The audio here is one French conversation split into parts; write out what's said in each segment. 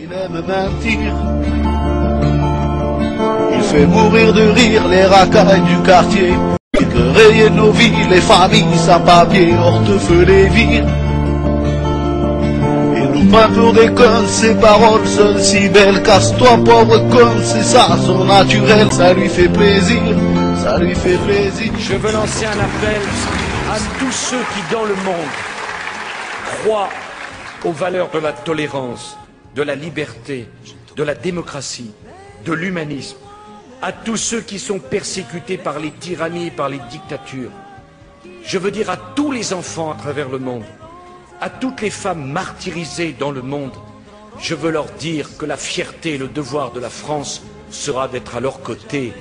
Il aime mentir. Il fait mourir de rire les racailles du quartier. Il veut rayer nos vies, les familles sans papier, ortefeuilles vire. Il nous prend pour des cons, ses paroles sont si belles. Casse-toi pauvre con, c'est ça son naturel. Ça lui fait plaisir, ça lui fait plaisir. Je veux lancer un appel à tous ceux qui dans le monde croient aux valeurs de la tolérance, de la liberté, de la démocratie, de l'humanisme, à tous ceux qui sont persécutés par les tyrannies et par les dictatures. Je veux dire à tous les enfants à travers le monde, à toutes les femmes martyrisées dans le monde, je veux leur dire que la fierté et le devoir de la France sera d'être à leur côté.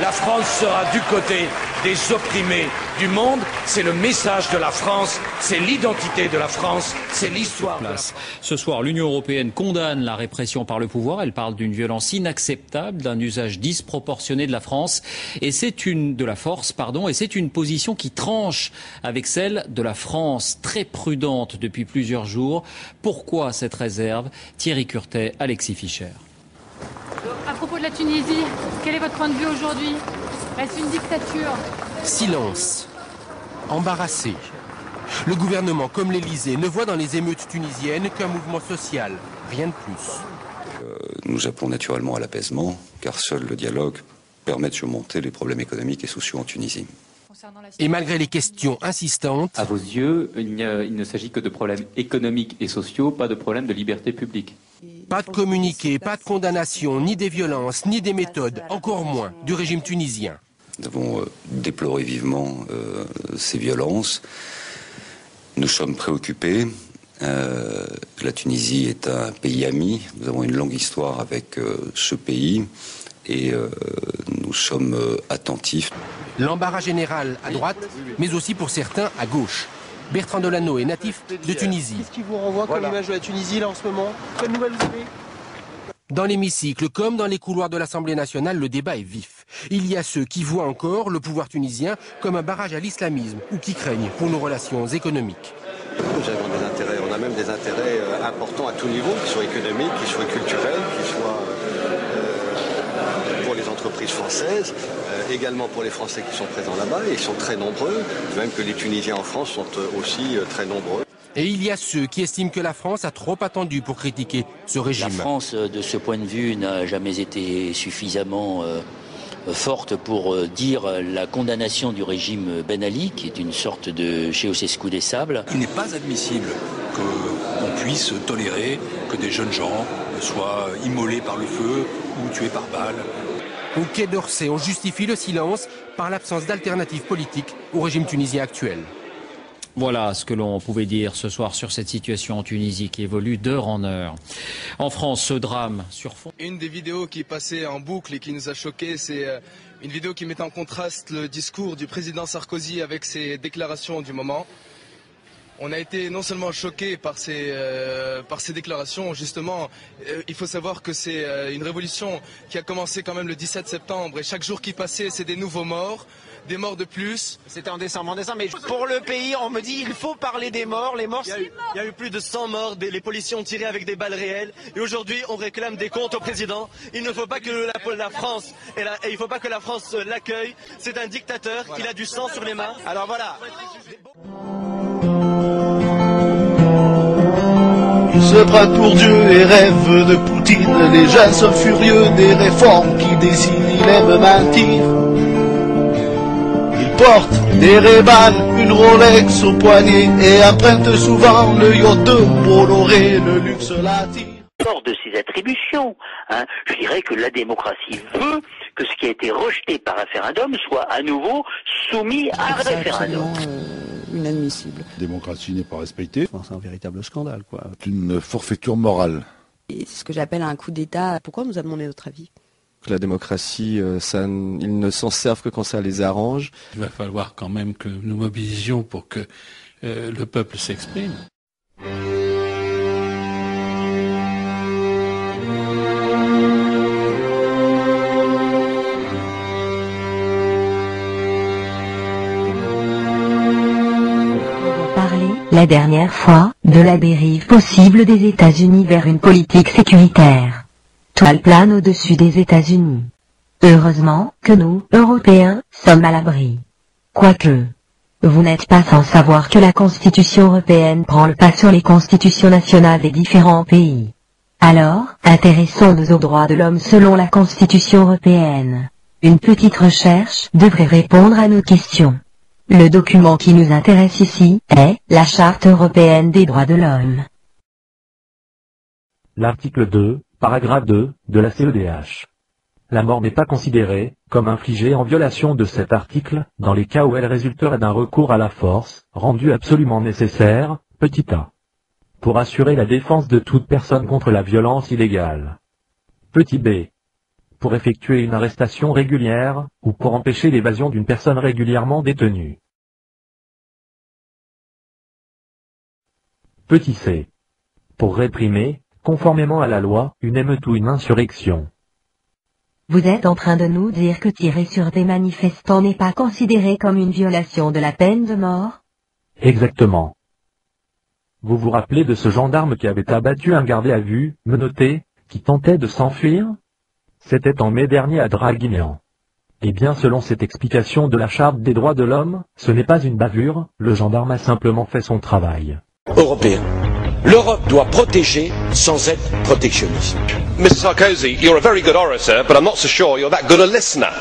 La France sera du côté des opprimés du monde. C'est le message de la France, c'est l'identité de la France, c'est l'histoire de la France. Ce soir, l'Union européenne condamne la répression par le pouvoir. Elle parle d'une violence inacceptable, d'un usage disproportionné de la force. Et c'est une position qui tranche avec celle de la France, très prudente depuis plusieurs jours. Pourquoi cette réserve? Thierry Curtet, Alexis Fischer. À propos de la Tunisie, quel est votre point de vue aujourd'hui? Est-ce une dictature? Silence. Embarrassé. Le gouvernement, comme l'Élysée, ne voit dans les émeutes tunisiennes qu'un mouvement social, rien de plus. Nous appelons naturellement à l'apaisement, car seul le dialogue permet de surmonter les problèmes économiques et sociaux en Tunisie. Et malgré les questions insistantes... À vos yeux, il ne s'agit que de problèmes économiques et sociaux, pas de problèmes de liberté publique. Pas de communiqué, pas de condamnation, ni des violences, ni des méthodes, encore moins du régime tunisien. Nous avons déploré vivement ces violences. Nous sommes préoccupés. La Tunisie est un pays ami. Nous avons une longue histoire avec ce pays et nous sommes attentifs. L'embarras général à droite, mais aussi pour certains à gauche. Bertrand Delano est natif de Tunisie. Qu'est-ce qui vous renvoie comme image de la Tunisie là en ce moment? Quelle nouvelle vous avez? Dans l'hémicycle, comme dans les couloirs de l'Assemblée nationale, le débat est vif. Il y a ceux qui voient encore le pouvoir tunisien comme un barrage à l'islamisme ou qui craignent pour nos relations économiques. Nous avons des intérêts, on a même des intérêts importants à tout niveau, qu'ils soient économiques, qu'ils soient culturels, qu'ils soient pour les entreprises françaises, également pour les Français qui sont présents là-bas, et ils sont très nombreux, même que les Tunisiens en France sont aussi très nombreux. Et il y a ceux qui estiment que la France a trop attendu pour critiquer ce régime. La France, de ce point de vue, n'a jamais été suffisamment forte pour dire la condamnation du régime Ben Ali, qui est une sorte de Ceausescu des sables. Il n'est pas admissible qu'on puisse tolérer que des jeunes gens soient immolés par le feu ou tués par balle. Au Quai d'Orsay, on justifie le silence par l'absence d'alternative politique au régime tunisien actuel. Voilà ce que l'on pouvait dire ce soir sur cette situation en Tunisie qui évolue d'heure en heure. En France, ce drame sur fond. Une des vidéos qui est passée en boucle et qui nous a choqués, c'est une vidéo qui met en contraste le discours du président Sarkozy avec ses déclarations du moment. On a été non seulement choqués par ces déclarations, justement, il faut savoir que c'est une révolution qui a commencé quand même le 17 septembre et chaque jour qui passait, c'est des nouveaux morts. Des morts de plus. C'était en décembre, mais pour le pays, on me dit il faut parler des morts. Les morts, il y a eu plus de 100 morts, les policiers ont tiré avec des balles réelles. Et aujourd'hui, on réclame des comptes au président. Il ne faut pas que la France, il faut pas que la France l'accueille. C'est un dictateur, il a du sang sur les mains. Alors voilà. Il se prend pour Dieu et rêve de Poutine. Les gens sont furieux des réformes qui décident, il aime mentir. Porte des Ray-Ban, une Rolex au poignet et emprunte souvent le yacht de Bolloré, le luxe l'attire. Hors de ses attributions, je dirais que la démocratie veut que ce qui a été rejeté par référendum soit à nouveau soumis à référendum. Inadmissible. La démocratie n'est pas respectée. C'est un véritable scandale, quoi. C'est une forfaiture morale. Et c'est ce que j'appelle un coup d'État. Pourquoi on nous a demandé notre avis? La démocratie, ils ne s'en servent que quand ça les arrange. Il va falloir quand même que nous mobilisions pour que le peuple s'exprime. La la dernière fois, de la dérive possible des États-Unis vers une politique sécuritaire. Toile plane au-dessus des États-Unis. Heureusement que nous, Européens, sommes à l'abri. Quoique, vous n'êtes pas sans savoir que la Constitution européenne prend le pas sur les constitutions nationales des différents pays. Alors, intéressons-nous aux droits de l'homme selon la Constitution européenne. Une petite recherche devrait répondre à nos questions. Le document qui nous intéresse ici est la Charte européenne des droits de l'homme. L'article 2, paragraphe 2, de la CEDH. La mort n'est pas considérée comme infligée en violation de cet article dans les cas où elle résulterait d'un recours à la force, rendu absolument nécessaire, petit a, pour assurer la défense de toute personne contre la violence illégale. Petit b, pour effectuer une arrestation régulière, ou pour empêcher l'évasion d'une personne régulièrement détenue. Petit c, pour réprimer, conformément à la loi, une émeute ou une insurrection. Vous êtes en train de nous dire que tirer sur des manifestants n'est pas considéré comme une violation de la peine de mort? Exactement. Vous vous rappelez de ce gendarme qui avait abattu un gardé à vue, menotté, qui tentait de s'enfuir? C'était en mai dernier à Draguignan. Eh bien, selon cette explication de la Charte des droits de l'homme, ce n'est pas une bavure, le gendarme a simplement fait son travail. Européen. L'Europe doit protéger sans être protectionniste. Mr Sarkozy, you're a very good orator, but I'm not so sure you're that good a listener.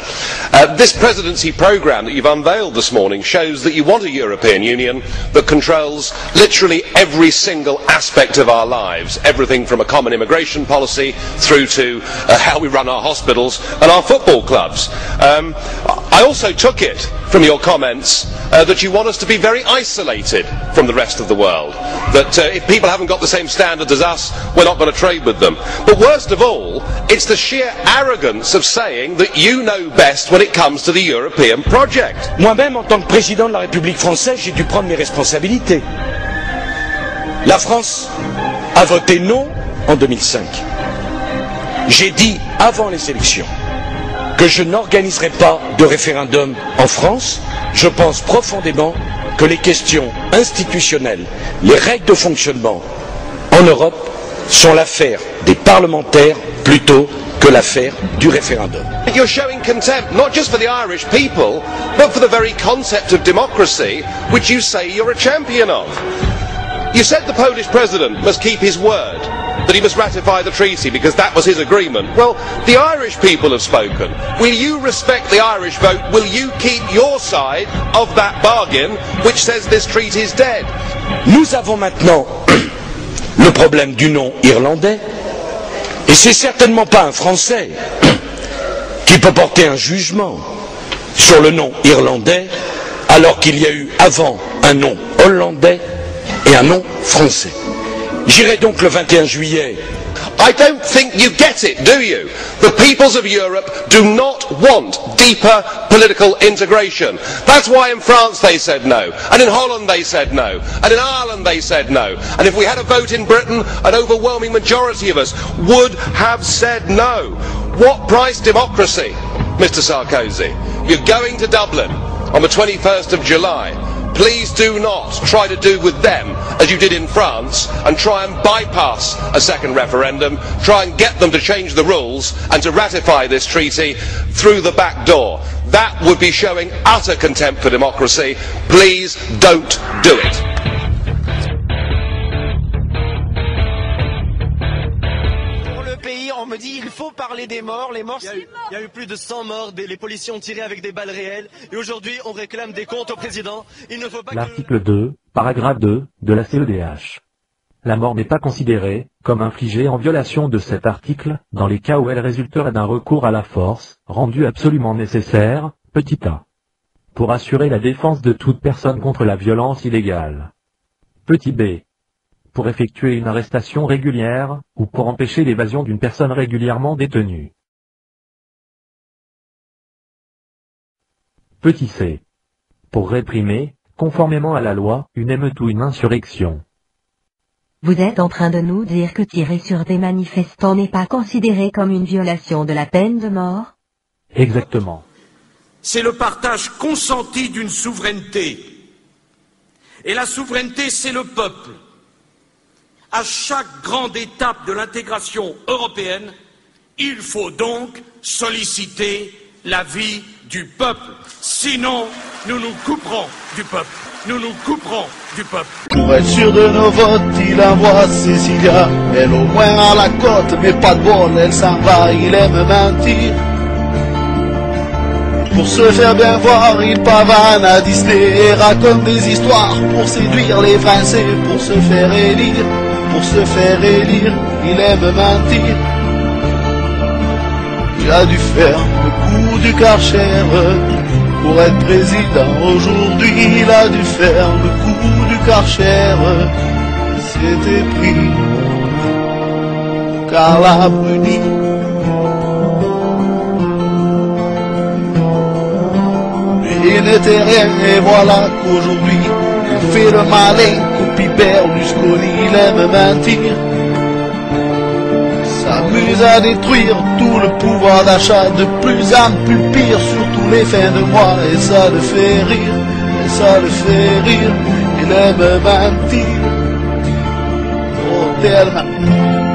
This presidency programme that you've unveiled this morning shows that you want a European Union that controls literally every single aspect of our lives, everything from a common immigration policy through to how we run our hospitals and our football clubs. I also took it from your comments that you want us to be very isolated from the rest of the world, that if people haven't got the same standards as us, we're not going to trade with them. But worst of all, it's the sheer arrogance of saying that you know best when it comes to the European project. Moi-même, en tant que président de la République française, j'ai dû prendre mes responsabilités. La France a voté non en 2005. J'ai dit avant les élections que je n'organiserai pas de référendum en France. Je pense profondément que les questions institutionnelles, les règles de fonctionnement en Europe sont l'affaire des parlementaires plutôt que l'affaire du référendum. You're showing contempt not just for the Irish people, but for the very concept of democracy which you say you're a champion of. You said the Polish president must keep his word, that he must ratify the treaty because that was his agreement. Well, the Irish people have spoken. Will you respect the Irish vote? Will you keep your side of that bargain which says this treaty is dead? Nous avons maintenant le problème du non irlandais, et c'est certainement pas un Français qui peut porter un jugement sur le non irlandais alors qu'il y a eu avant un non hollandais et un non français. J'irai donc le 21 juillet. I don't think you get it, do you? The peoples of Europe do not want deeper political integration. That's why in France they said no, and in Holland they said no, and in Ireland they said no. And if we had a vote in Britain, an overwhelming majority of us would have said no. What price democracy, Mr Sarkozy? You're going to Dublin on the 21st of July. Please do not try to do with them as you did in France and try and bypass a second referendum, try and get them to change the rules and to ratify this treaty through the back door. That would be showing utter contempt for democracy. Please don't do it. On me dit il faut parler des morts, les morts. Il y a eu plus de 100 morts, les policiers ont tiré avec des balles réelles et aujourd'hui on réclame des comptes au président. Il ne faut pas. L'article 2, paragraphe 2, de la CEDH. La mort n'est pas considérée comme infligée en violation de cet article dans les cas où elle résulterait d'un recours à la force, rendu absolument nécessaire, petit a, pour assurer la défense de toute personne contre la violence illégale. Petit b, pour effectuer une arrestation régulière, ou pour empêcher l'évasion d'une personne régulièrement détenue. Petit c, pour réprimer, conformément à la loi, une émeute ou une insurrection. Vous êtes en train de nous dire que tirer sur des manifestants n'est pas considéré comme une violation de la peine de mort? Exactement. C'est le partage consenti d'une souveraineté. Et la souveraineté, c'est le peuple. À chaque grande étape de l'intégration européenne, il faut donc solliciter l'avis du peuple. Sinon, nous nous couperons du peuple. Nous nous couperons du peuple. Pour être sûr de nos votes, il envoie Cécilia. Elle au moins à la côte, mais pas de bol, elle s'en va, il aime mentir. Pour se faire bien voir, il pavane à Disney et raconte des histoires pour séduire les Français, pour se faire élire. Pour se faire élire, il aime mentir. Il a dû faire le coup du Karcher pour être président. Aujourd'hui, il a dû faire le coup du Karcher. C'était pris Carla Bruni. Mais il n'était rien et voilà qu'aujourd'hui, il fait le malin, copie Berlusconi, il aime mentir. S'amuse à détruire tout le pouvoir d'achat, de plus en plus pire, surtout les fins de mois, et ça le fait rire, et ça le fait rire, il aime mentir, oh tellement.